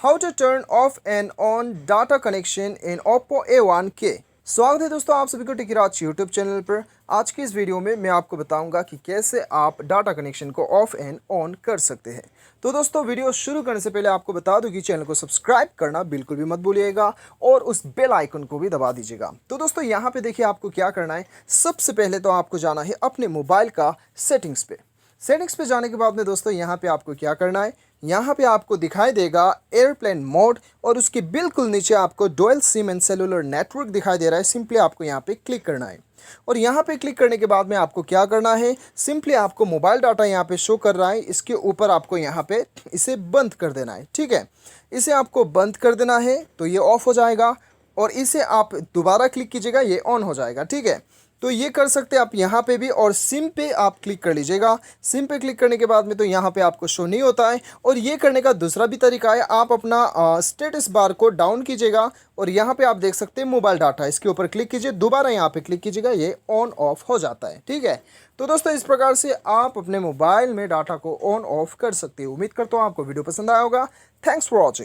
How to turn off and on data connection in Oppo A1k। स्वागत है दोस्तों आप सभी को टिकराज यूट्यूब चैनल पर। आज की इस वीडियो में मैं आपको बताऊंगा कि कैसे आप डाटा कनेक्शन को ऑफ एंड ऑन कर सकते हैं। तो दोस्तों वीडियो शुरू करने से पहले आपको बता दूं कि चैनल को सब्सक्राइब करना बिल्कुल भी मत भूलिएगा और उस बेल आइकन को भी दबा दीजिएगा। तो दोस्तों यहाँ पे देखिए आपको क्या करना है। सबसे पहले तो आपको जाना है अपने मोबाइल का सेटिंग्स पे। सेटिंग्स पे जाने के बाद में दोस्तों यहाँ पे आपको क्या करना है, यहाँ पे आपको दिखाई देगा एयरप्लेन मोड और उसके बिल्कुल नीचे आपको dual SIM and cellular network दिखाई दे रहा है। सिंपली आपको यहाँ पे क्लिक करना है और यहाँ पे क्लिक करने के बाद में आपको क्या करना है, सिंपली आपको मोबाइल डाटा यहाँ पे शो कर रहा है, इसके ऊपर आपको यहाँ पे इसे बंद कर देना है। ठीक है, इसे आपको बंद कर देना है तो ये ऑफ हो जाएगा और इसे आप दोबारा क्लिक कीजिएगा, ये ऑन हो जाएगा। ठीक है, तो ये कर सकते हैं आप यहाँ पे भी और सिम पे आप क्लिक कर लीजिएगा। सिम पे क्लिक करने के बाद में तो यहाँ पे आपको शो नहीं होता है। और ये करने का दूसरा भी तरीका है, आप अपना स्टेटस बार को डाउन कीजिएगा और यहाँ पे आप देख सकते हैं मोबाइल डाटा, इसके ऊपर क्लिक कीजिए, दोबारा यहाँ पे क्लिक कीजिएगा, ये ऑन ऑफ हो जाता है। ठीक है, तो दोस्तों इस प्रकार से आप अपने मोबाइल में डाटा को ऑन ऑफ कर सकते हो। उम्मीद करता हूँ आपको वीडियो पसंद आया होगा। Thanks for watching.